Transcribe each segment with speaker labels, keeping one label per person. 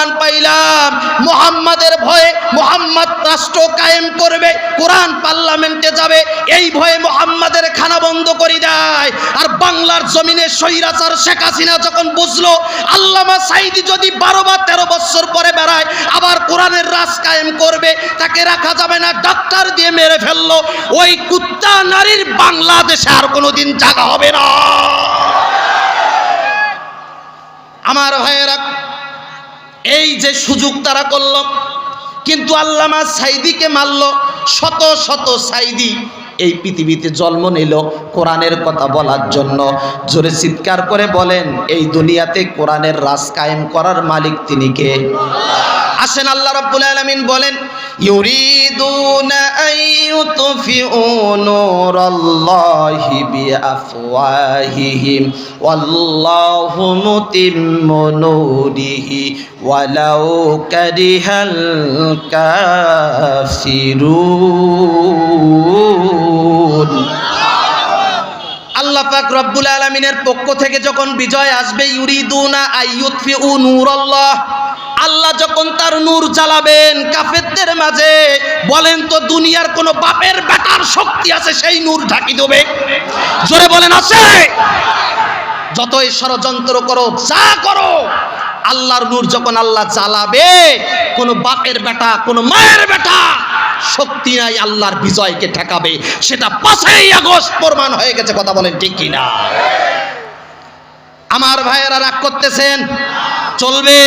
Speaker 1: প্রমাণ পাইলাম মুহাম্মাদের ভয়ে মুহাম্মদ রাষ্ট্র কায়েম করবে, কোরআন পার্লামেন্টে যাবে, এই ভয়ে মুহাম্মাদের খানা বন্ধ করে দেয়। আর বাংলার জমিনে স্বৈরাচার শেখ হাসিনা যখন বুঝলো আল্লামা সাঈদী যদি 12 বা 13 বছর পরে বেড়ায় আবার কোরআনের রাজ কায়েম করবে, তাকে রাখা যাবে না, ডাক্তার দিয়ে মেরে ফেললো। ওই কুত্তা নারীর বাংলাদেশে আর কোনোদিন জায়গা হবে না। আমার ভাইয়েরা, এই যে সুযোগ তারা করল, কিন্তু আল্লামা সাঈদীকে মারল। শত শত সাঈদী এই পৃথিবীতে জন্ম নিল কোরআনের কথা বলার জন্য। জোরে চিৎকার করে বলেন, এই দুনিয়াতে কোরআনের রাজ কায়েম করার মালিক তিনি কে? আসেন আল্লাহ রাব্বুল আলামিন বলেন, ইউরিদুনা আইয়ুতফিউ নূরাল্লাহি বিআফওয়াহিহিম ওয়াল্লাহু মুতিম্মু নূরিহি ওয়ালাউ কারিহাল কাফিরুন। আল্লাহ পাক রব্বুল আলামিনের পক্ষ থেকে যখন বিজয় আসবে, ইউরিদুনা আইয়ুতফিউ নূরাল্লাহ, আল্লাহ যখন তার নূর জ্বালাবেন কাফেরদের মাঝে, বলেন তো দুনিয়ার কোন বাপের বেটার শক্তি আছে সেই নূর ঢাকি দেবে? জোরে বলেন আছে? যতই ষড়যন্ত্র করো, যা করো, আল্লাহর নূর যখন আল্লাহ জ্বালাবে, কোন বাপের বেটা কোন মায়ের বেটা শক্তি নাই আল্লাহর বিজয়কে ঠেকাবে। সেটা 5ই আগস্ট প্রমাণ হয়ে গেছে। কথা বলেন ঠিক কিনা? আমার ভাইয়েরা রাগ করতেছেন? চলবে?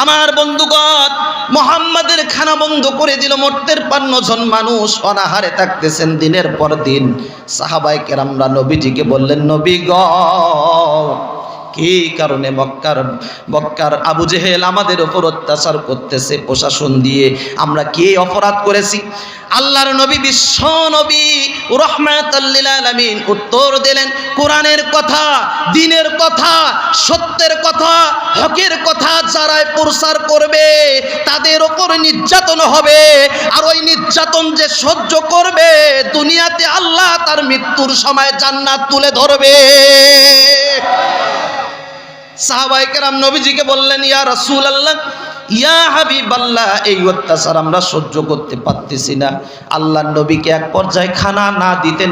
Speaker 1: আমার বন্ধুগণ, মুহাম্মাদের খানা বন্ধ করে দিল। মরতে ৫ জন মানুষ অনাহারে থাকতেছেন দিনের পর দিন। সাহাবায়ে কেরামরা নবীজিকে বললেন, নবী গো, কি কারণে মক্কার আবু জেহেল আমাদের উপর অত্যাচার করতেছে প্রশাসন দিয়ে? আমরা কি অপরাধ করেছি? আল্লাহর নবী বিশ্ব নবী রাহমাতাল লিল আলামিন উত্তর দিলেন, কোরআনের কথা, দ্বীনের কথা, সত্যের কথা, হকের কথা যারা প্রচার করবে তাদের উপর নির্যাতন হবে। আর ওই নির্যাতন যে সহ্য করবে, দুনিয়াতে আল্লাহ তার মৃত্যুর সময় জান্নাত তুলে ধরবে। সাহাবায়ে কেরাম নবীজিকে বললেন, ইয়া রাসূলুল্লাহ, ইয়া হাবিবাল্লাহ, এই অত্যাচার আমরা সহ্য করতে পারতেছি না। আল্লাহর নবীকে এক পর্যায়ে খানা না দিতে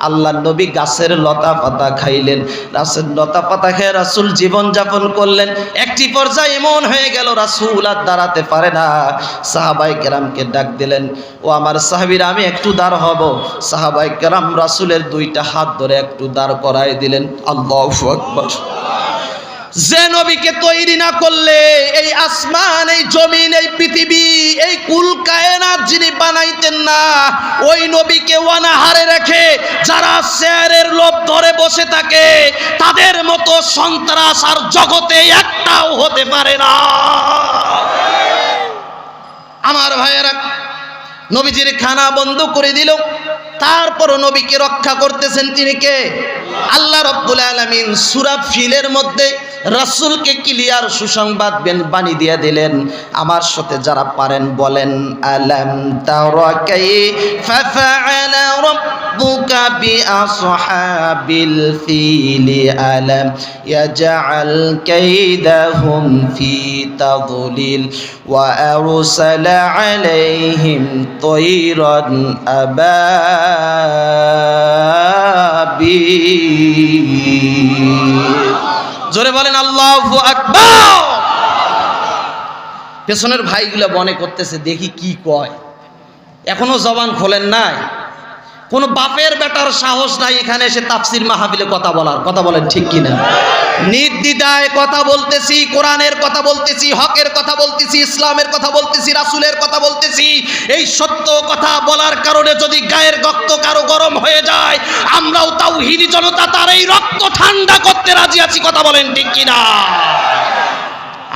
Speaker 1: আল্লাহর নবী গাছের লতা পাতা খাইলেন। গাছের লতা পাতা খেয়ে রাসূল জীবন যাপন করলেন। একটি পর্যায়ে এমন হয়ে গেল রাসূল আর দাঁড়াতে পারে না। সাহাবায়ে কেরামকে ডাক দিলেন, ও আমার সাহাবীরা, আমি একটু দাঁড় হব। সাহাবায়ে কেরাম রাসূলের 2টা হাত ধরে একটু দাঁড় করায় দিলেন। আল্লাহু আকবার। যে নবীকে তৈরি না করলে এই আসমান, এই জমিন, এই পৃথিবী, এই কুল কায়নাত যিনি বানাইতেন না, ওই নবীকে অনাহারে রেখে যারা শেয়ারের লোভ ধরে বসে থাকে, তাদের মতো সন্ত্রাস আর জগতে একটাও হতে পারে না। আমার ভাইয়েরা, নবীজির খানা বন্ধ করে দিল, তারপর নবীকে রক্ষা করতেছেন তিনি কে? আল্লাহ রাব্বুল আলামিন সূরা ফিলের মধ্যে রাসূলকে ক্লিয়ার সুসংবাদ বাণী দিয়ে দিলেন। আমার সাথে যারা পারেন বলেন, আলাম তারা কাইফা ফাআলা রাব্বুকা বিআসহাবিল ফিলি আলাম ইয়াজআল কাইদাহুম ফি তাদলিল ওয়া আরসালা আলাইহিম তায়রান আবাবিল। জোরে বলেন আল্লাহু আকবার। পেছনের ভাইগুলো মনে করতেছে দেখি কি কয়, এখনো জবান খোলেন নাই। কোন বাপের বেটার সাহস নাই এখানে এসে তাফসীর মাহফিলে কথা বলার। কথা বলেন ঠিক কিনা? নির্দ্বিধায় কথা বলতেছি, কোরআনের কথা বলতেছি, হকের কথা বলতেছি, ইসলামের কথা বলতেছি, রাসূলের কথা বলতেছি। এই সত্য কথা বলার কারণে যদি গায়ের রক্ত কারো গরম হয়ে যায়, আমরাও তাওহীদি জনতা তার এই রক্ত ঠান্ডা করতে রাজি আছি। কথা বলেন ঠিক কিনা?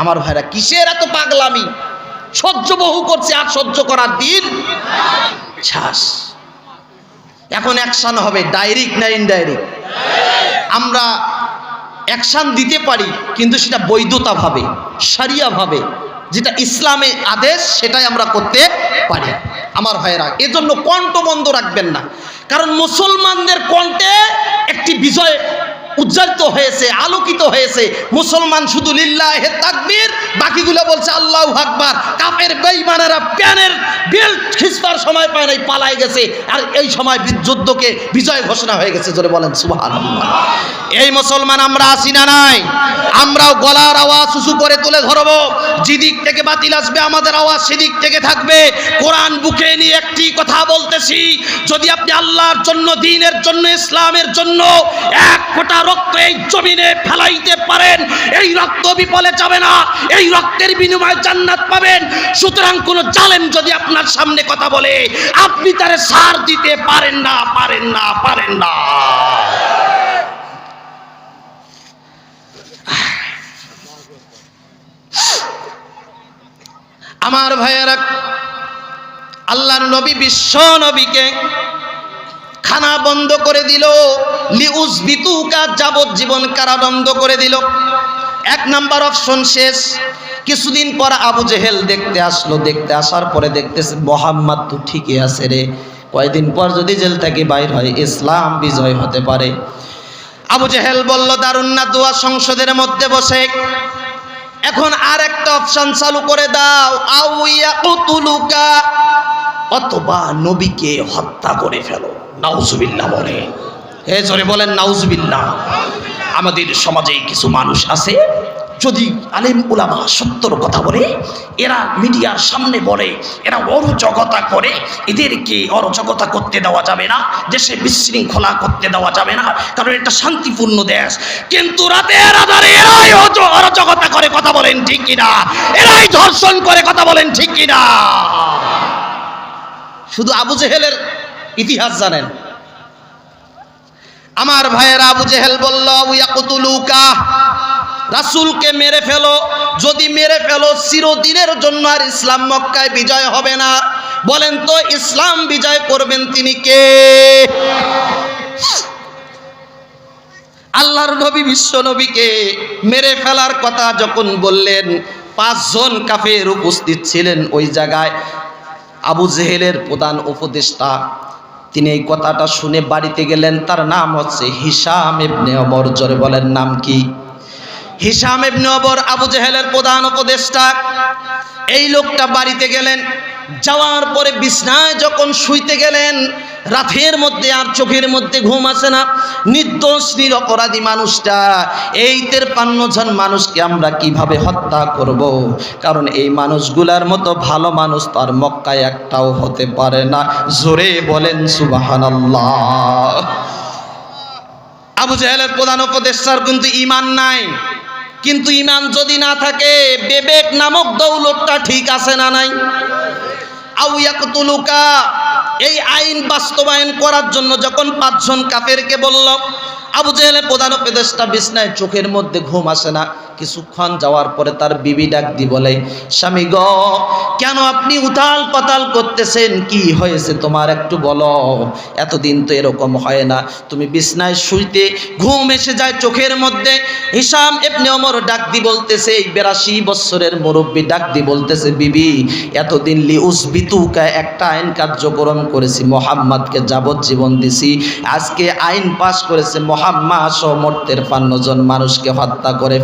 Speaker 1: আমার ভাইরা, কিসের এত পাগলামি? সহ্য বহু করছে, আর সহ্য করার দিন শেষ। এখন অ্যাকশন হবে, ডাইরেক্ট না ইনডাইরেক্ট? আমরা অ্যাকশন দিতে পারি, কিন্তু সেটা বৈধতা ভাবে, শরিয়া ভাবে, যেটা ইসলামে আদেশ, সেটাই আমরা করতে পারি। আমার ভাইয়েরা, এজন্য কণ্ঠ বন্ধ রাখবেন না, কারণ মুসলমানদের কণ্ঠে একটি বিজয় উজ্জ্বলিত হয়েছে, আলোকিত হয়েছে। মুসলমান শুধু লিল্লাহে তাকবীর, বাকিগুলো বলছে আল্লাহু আকবার। কাফের বেঈমানেরা প্যানের বেল্ট খিচবার সময় পায় নাই, পালাই গেছে, আর এই সময় যুদ্ধকে বিজয় ঘোষণা হয়ে গেছে। জোরে বলেন সুবহানাল্লাহ। এই মুসলমান আমরা আসি না নাই? আমরাও গলার আওয়াজ উঁচু করে তুলে ধরবো। যেদিক থেকে বাতিল আসবে আমাদের আওয়াজ সেদিক থেকে থাকবে। কোরআন বুকে নিয়ে একটি কথা বলতেছি, যদি আপনি আল্লাহর জন্য, দ্বীনের জন্য, ইসলামের জন্য এক ফোঁটা রক্ত এই জমিনে ফেলাইতে পারেন, এই রক্ত বিফলে যাবে না, এই রক্তের বিনিময়ে জান্নাত পাবেন। সুতরাং কোন জালেম যদি আপনার সামনে কথা বলে, আপনি তারে সার দিতে পারেন না, পারেন না, পারেন না। আমার ভাইয়েরা, আল্লাহর নবী বিশ্ব নবীকে খানা বন্ধ করে দিল, লিউজবিতুকা যাবজ্জীবন কারাদণ্ড করে দিল। এক নাম্বার অপশন শেষ। কিছুদিন পর আবু জেহেল দেখতে আসলো, দেখতে আসার পরে দেখতেছে মুহাম্মদ তো ঠিকই আছে রে, কয়েকদিন পর যদি জেল থেকে বাইর হয় ইসলাম বিজয় হতে পারে। আবু জেহেল বলল, দারুন না দোয়া, সংসদের মধ্যে বসে এখন আর একটা অপশন চালু করে দাও, আউ ইয়াকতুলুকা, অথবা নবীকে হত্যা করে ফেলো। নাউজুবিল্লাহ বলে, হে জোরে বলেন নাউজুবিল্লাহ। আমাদের সমাজে কিছু মানুষ আছে, যদি আলেম উলামা সত্যর কথা বলে, এরা মিডিয়ার সামনে বলে, এরা অরাজকতা করে, এদেরকে অরাজকতা করতে দেওয়া যাবে না, দেশে বিশৃঙ্খলা করতে দেওয়া যাবে না, কারণ এটা শান্তিপূর্ণ দেশ। কিন্তু রাতের আধারে এরাই অরাজকতা করে, কথা বলেন ঠিক কিনা? এরাই ধর্ষণ করে, কথা বলেন ঠিক কিনা? শুধু আবু জেহেলের ইতিহাস জানেন? আমার ভাইয়েরা, আবু জেহেল বলল, ইয়াকতুলুকা, রাসূলকে মেরে ফেলো। যদি মেরে ফেলো, চিরদিনের জন্য আর ইসলাম মক্কায় বিজয় হবে না। বলেন তো ইসলাম বিজয় করবেন তিনি কে? আল্লাহর নবী বিশ্ব নবীকে মেরে ফেলার কথা যখন বললেন, 5 জন কাফের উপস্থিত ছিলেন ওই জায়গায়। আবু জেহেলের প্রধান উপদেষ্টা, তিনি এই কথাটা শুনে বাড়িতে গেলেন। তার নাম হচ্ছে হিশাম ইবনে ওমর। জোরে বলেন নাম কি? হিশাম ইবনে ওমর, আবু জেহেলের প্রধান উপদেষ্টা। এই লোকটা বাড়িতে গেলেন, যাওয়ার পরে বিছনায় যখন শুইতে গেলেন, রাতের মধ্যে আর চোখের মধ্যে ঘুম আসে না। নির্দোষ নিরপরাধী মানুষটা, এই 53 জন মানুষকে আমরা কিভাবে হত্যা করব? কারণ এই মানুষগুলার মতো ভালো মানুষ তো আর মক্কায় একটাও হতে পারে না। জোরে বলেন সুবহানাল্লাহ। আবু জেহেলের প্রধান উপদেষ্টার কিন্তু ঈমান নাই, কিন্তু ঈমান যদি না থাকে, বিবেক নামক দৌলতটা ঠিক আছে না নাই? আউ ইয়াকতুলুকা, এই আইন বাস্তবায়ন করার জন্য যখন 5 জন কাফেরকে বলল, আবু জেহেলের প্রধান উপদেষ্টা বিছনায়, চোখের মধ্যে ঘুম আসে না। কিছুক্ষণ যাওয়ার পরে তার বিবি ডাক দি বলে, স্বামী গো, কেন আপনি উথাল পাতাল করতেছেন? কি হয়েছে তোমার একটু বলো। এতদিন তো এরকম হয় না, তুমি বিছনায় শুইতে ঘুম এসে যায় চোখের মধ্যে। হিশাম ইবনে ওমর ডাক দি বলতেছে, এই 82 বছরের মুরব্বী ডাক দি বলতেছে, বিবি এতদিন লিউজবিতুকা একটা আইন কার্যক্রম করেছি, মুহাম্মদকে যাবজ্জীবন দিছি। আজকে আইন পাশ করেছে, মুহাম্মদ সহ মোট 53 জন মানুষকে হত্যা করে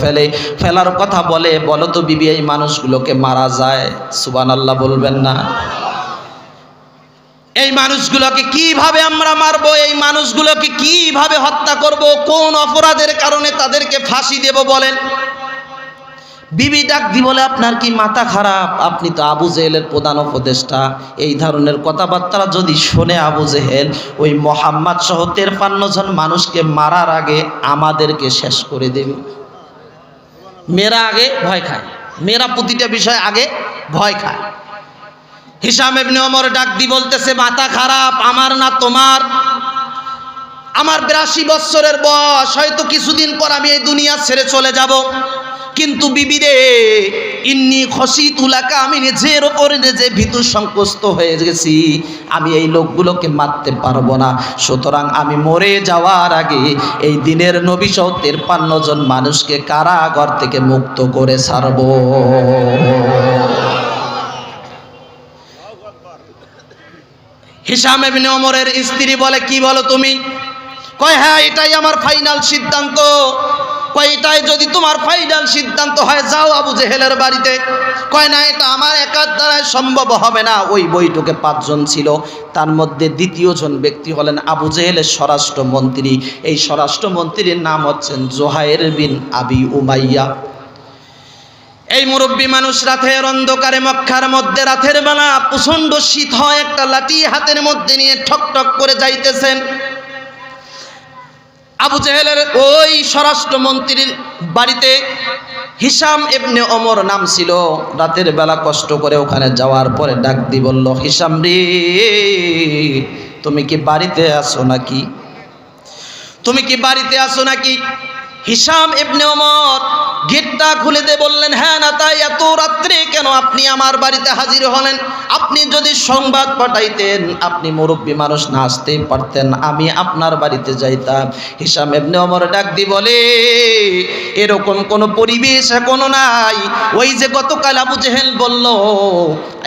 Speaker 1: ফেলার কথা বলে। বলো তো বিবি, এই মানুষগুলোকে মারা যায়? সুবহানাল্লাহ বলবেন না? এই মানুষগুলোকে কিভাবে আমরা মারবো? এই মানুষগুলোকে কিভাবে হত্যা করব? কোন অপরাধের কারণে তাদেরকে ফাঁসি দেব বলেন? বিবি ডাক দি বলে, আপনার কি মাথা খারাপ? আপনি তো আবু জেহেলের প্রধান উপদেষ্টা। এই ধরনের কথাবার্তা যদি শোনে আবু জেহেল, ওই মুহাম্মদ সহ 53 জন মানুষকে মারার আগে আমাদেরকে শেষ করে দেবে। মেয়েরা আগে ভয় খায়, মেয়েরা প্রতিটা বিষয় আগে ভয় খায়। হিশাম ইবনে ওমর ডাক দি বলতেছে, মাথা খারাপ আমার না তোমার? আমার 82 বছরের বয়স, হয়তো কিছুদিন পর আমি এই দুনিয়া ছেড়ে চলে যাব, কিন্তু বিবি রে, ইন্নী খশিতু লাকা, আমি নিজের ওপরে নিজে ভীতু সংকুচিত হয়ে গেছি, আমি এই লোকগুলোকে মারতে পারবো না। সুতরাং আমি মরে যাওয়ার আগে এই দিনের নবী সহ 53 জন মানুষকে কারাগার থেকে মুক্ত করে ছাড়বো। হিশাম ইবনে ওমরের স্ত্রী বলে, কি বলো তুমি? কয়, হ্যাঁ এটাই আমার ফাইনাল সিদ্ধান্ত। কয়টায় যদি তোমার ফাইনাল সিদ্ধান্ত হয় যাও আবু জেহেলের বাড়িতে। কয় না, এটা আমার একার দ্বারাই সম্ভব হবে না। ওই বৈঠকে 5 জন ছিল, তার মধ্যে দ্বিতীয় জন ব্যক্তি হলেন আবু জেহেলের স্বরাষ্ট্রমন্ত্রী। এই স্বরাষ্ট্রমন্ত্রীর নাম হচ্ছেন জুহাইর বিন আবি উমাইয়া। এই মুরব্বী মানুষ রাতের অন্ধকারে মক্কার মধ্যে রাতের বেলা প্রচণ্ড শীত হয়, একটা লাঠি হাতের মধ্যে নিয়ে ঠক ঠক করে যাইতেছেন। আবু জেহেলের ওই স্বরাষ্ট্রমন্ত্রীর বাড়িতে হিশাম ইবনে ওমর নাম ছিল। রাতের বেলা কষ্ট করে ওখানে যাওয়ার পরে ডাক দি বলল, হিশাম রে, তুমি কি বাড়িতে আছো নাকি? তুমি কি বাড়িতে আছো নাকি? হিশাম ইবনে ওমর গেটটা খুলে দিয়ে বললেন, হ্যাঁ না তাই এত রাত্রে কেন আপনি আমার বাড়িতে হাজির হলেন? আপনি যদি সংবাদ পাঠাইতেন, আপনি মুরব্বী মানুষ না আসতেই পারতেন, আমি আপনার বাড়িতে যাইতাম। হিশাম ইবনে ওমর ডাক দি বলে, এরকম কোনো পরিবেশ এখনো নাই। ওই যে গতকাল আবু জেহেল বলল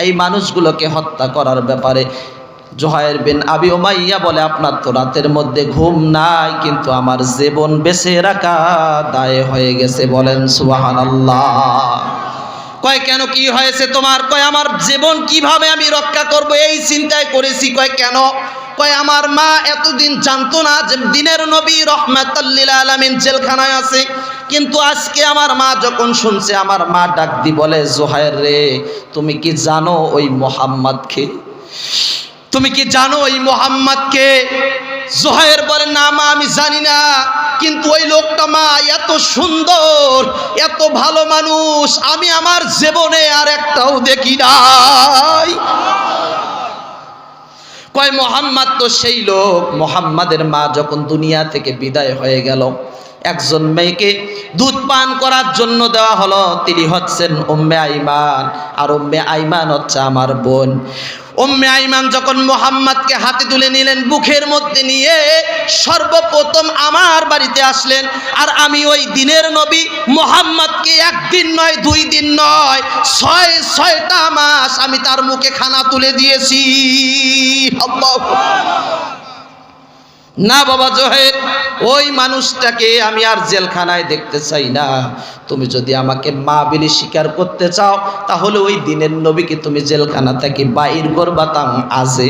Speaker 1: এই মানুষগুলোকে হত্যা করার ব্যাপারে, জুহাইর বিন আবি উমাইয়া বলে, আপনার তো রাতের মধ্যে ঘুম নাই, কিন্তু আমার জীবন বেঁচে রাখা দায় হয়ে গেছে। বলেন সুবহানাল্লাহ। কয় কেন, কি হয়েছে তোমার? কয় আমার জীবন কিভাবে আমি রক্ষা করব এই চিন্তায় করেছি। কয় কেন? কয় আমার মা এতদিন জানতো না যে দিনের নবী রাহমাতুল লিল আলামিন জেলখানায় আছে, কিন্তু আজকে আমার মা যখন শুনছে, আমার মা ডাক দি বলে, জুহাইর রে, তুমি কি জানো ওই মুহাম্মদকে? তুমি কি জানো ওই মুহাম্মদকে? জুহাইর বলে, না মা, আমি জানি না, কিন্তু ওই লোকটা মা এত সুন্দর, এত ভালো মানুষ আমি আমার জীবনে আর একটাও দেখি নাই। কয় মুহাম্মদ তো সেই লোক। মুহাম্মাদের মা যখন দুনিয়া থেকে বিদায় হয়ে গেল, একজন মেয়েকে দুধ পান করার জন্য দেওয়া হলো, তিনি হচ্ছেন উম্মে আইমান, আর উম্মে আইমান হচ্ছে আমার বোন। উম্মে আইমান যখন মুহাম্মদকে হাতে তুলে নিলেন, বুকের মধ্যে নিয়ে সর্বপ্রথম আমার বাড়িতে আসলেন। আর আমি ওই দিনের নবী মুহাম্মদকে 1 দিন নয়, 2 দিন নয়, 6টা মাস আমি তার মুখে খানা তুলে দিয়েছি। না বাবা জুহাইর, ওই মানুষটাকে আমি আর জেলখানায় দেখতে চাই না। তুমি যদি আমাকে মা বলে স্বীকার করতে চাও, তাহলে ওই দিনের নবীকে তুমি জেলখানা থেকে বাইর করবা। তাম আজে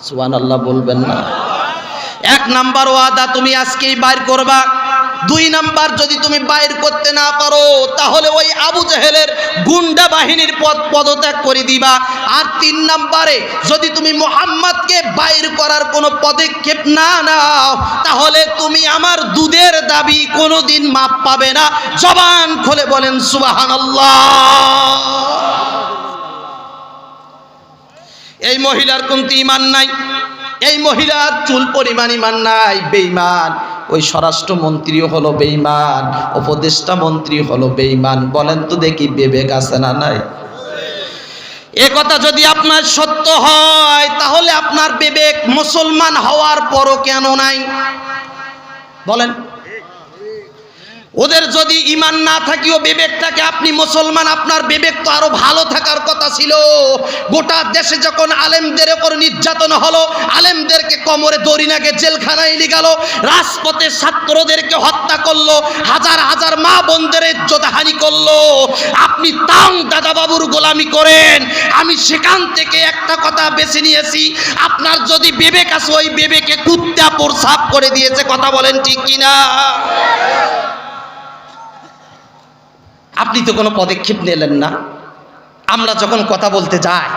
Speaker 1: সুবহানাল্লাহ বলবেন না? 1 নাম্বার ওয়াদা, তুমি আজকেই বাইর করবা। 2 নাম্বার, যদি তুমি বাইর করতে না পারো, তাহলে ওই আবু জেহেলের গুন্ডা বাহিনীর পদত্যাগ করে দিবা। আর 3 নাম্বারে, যদি তুমি মুহাম্মদকে বাইর করার কোনো পদক্ষেপ না নাও, তাহলে তুমি আমার দুধের দাবি কোনোদিন মাপ পাবে না। জবান খুলে বলেন সুবহানাল্লাহ। এই মহিলার কিন্তু ঈমান নাই, এই মহিলার চুল পরিমাণ ঈমান নাই, বেঈমান। ওই স্বরাষ্ট্রমন্ত্রীও হলো বেঈমান, উপদেষ্টা মন্ত্রী হলো বেঈমান। বলেন তো দেখি বিবেক আছে না নাই? এ কথা যদি আপনার সত্য হয়, তাহলে আপনার বিবেক মুসলমান হওয়ার পরও কেন নাই? বলেন। ওদের যদি ঈমান না থাকিও বিবেক থাকে, আপনি মুসলমান, আপনার বিবেক তো আরো ভালো থাকার কথা ছিল। গোটা দেশে যখন আলেমদের উপর নির্যাতন হলো, আলেমদেরকে কোমরে দড়ি নাগে জেলখানায় নিয়ে গেল, রাজপথে ছাত্রদেরকে হত্যা করলো, হাজার হাজার মা বোনদের ইজ্জতহানি করলো, আপনি তাও দাদা বাবুর গোলামি করেন। আমি সেখান থেকে একটা কথা বেছে নিয়েছি, আপনার যদি বিবেক আছে, ওই বিবেকে কুত্তা প্রসাব করে দিয়েছে। কথা বলেন ঠিক কিনা? আপনি তো কোনো পদক্ষেপ নিলেন না। আমরা যখন কথা বলতে যাই,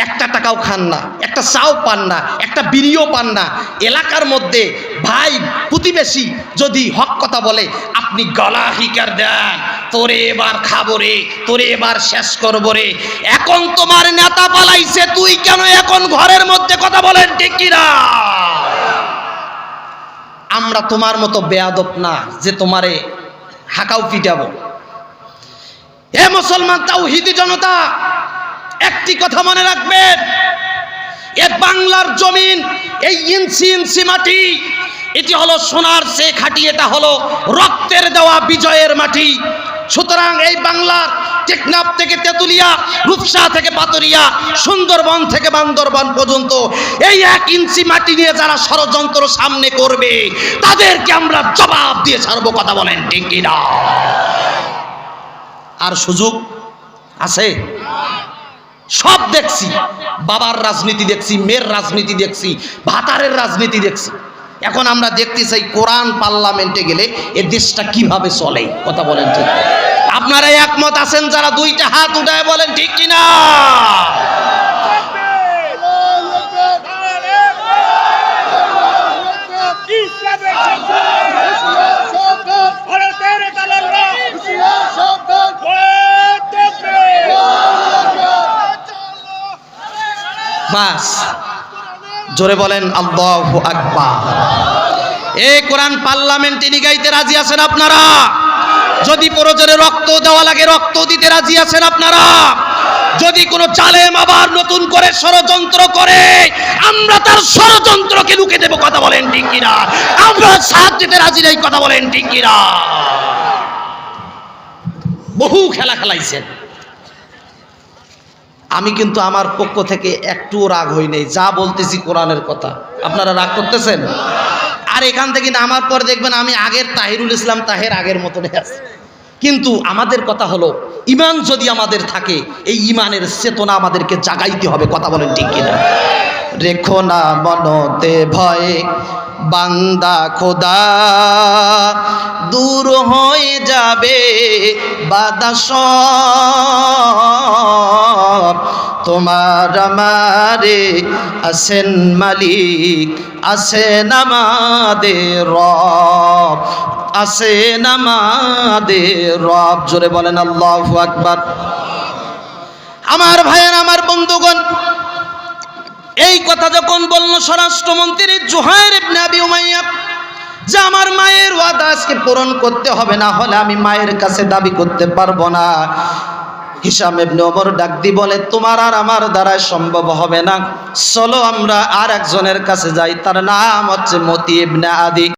Speaker 1: 1 টাকাও খান না, একটা চাও পান না, একটা বিড়িও পান না। এলাকার মধ্যে ভাই প্রতিবেশী যদি হক কথা বলে, আপনি গলা হিকার দেন, তোরে এবার খাবো রে, তোরে এবার শেষ করবো রে। এখন তোমার নেতা পালাইছে, তুই কেন এখন ঘরের মধ্যে কথা বলেন ঠিক কিনা? আমরা তোমার মতো বেয়াদব না যে তোমারে হাঁকাও পিটাবো। হে মুসলমান তাওহীদি জনতা, একটি কথা মনে রাখবেন, এ বাংলার জমিন, এই ইঞ্চি ইঞ্চি মাটি, এটি হলো সোনার চেয়ে খাঁটি, এটা হলো রক্তের দেওয়া বিজয়ের মাটি। সুতরাং এই বাংলার টেকনাফ থেকে তেতুল তেতুলিয়া, রূপসা থেকে পাতুরিয়া, সুন্দরবন থেকে বান্দরবান পর্যন্ত এই 1 ইঞ্চি মাটি নিয়ে যারা ষড়যন্ত্র সামনে করবে তাদেরকে আমরা জবাব দিয়ে ছাড়বো। কথা বলেন ঠিক কিনা? আর সুযোগ আছে? সব দেখছি, বাবার রাজনীতি দেখছি, মেয়ের রাজনীতি দেখছি, ভাতারের রাজনীতি দেখছি। এখন আমরা দেখতে চাই কোরআন পার্লামেন্টে গেলে এ দেশটা কিভাবে চলে। কথা বলেন ঠিক? আপনারা একমত আছেন যারা 2টা হাত উঠায় বলেন ঠিক কিনা? বাস জোরে বলেন আল্লাহু আকবার। এই কোরআন পার্লামেন্টে নিগাইতে রাজি আছেন আপনারা? যদি প্রয়োজনে রক্ত দেওয়া লাগে রক্ত দিতে রাজি আছেন আপনারা? যদি কোনো জালেম আবার নতুন করে ষড়যন্ত্র করে আমরা তার ষড়যন্ত্রকে রুখে দেব। কথা বলেন ঠিক কিনা? আমরা সাথ দিতে রাজি নাই। কথা বলেন ঠিক কিনা? বহু খেলা খেলাইছেন, আমি কিন্তু আমার পক্ষ থেকে একটুও রাগ হই নাই। যা বলতেছি কোরআনের কথা, আপনারা রাগ করতেছেন? আর এখান থেকে নামার পর দেখবেন আমি আগের তাহিরুল ইসলাম তাহের আগের মতনই আছে। কিন্তু আমাদের কথা হলো ঈমান যদি আমাদের থাকে এই ঈমানের চেতনা আমাদেরকে জাগাইতে হবে। কথা বলেন ঠিক কিনা? রেখো না মনতে ভয়ে বান্দা খোদা, দূর হয়ে যাবে বাধা সব। তোমার আমারে আছেন মালিক, আছেন আমাদের রব, আছেন আমাদের রব। জোরে বলেন আল্লাহু আকবার। আমার ভাইয়ের, আমার বন্ধুগণ, এই কথা যখন বলল স্বরাষ্ট্রমন্ত্রী জুহাইর ইবনে আবি উমাইয়া যে আমার মায়ের ওয়াদা আজকে পূরণ করতে হবে, না হলে আমি মায়ের কাছে দাবি করতে পারবো না। হিশাম ইবনে ওমর ডাক দি বলে তোমার আর আমার দ্বারা সম্ভব হবে না, চলো আমরা আর একজনের কাছে যাই, তার নাম হচ্ছে মতি ইবনে আদি।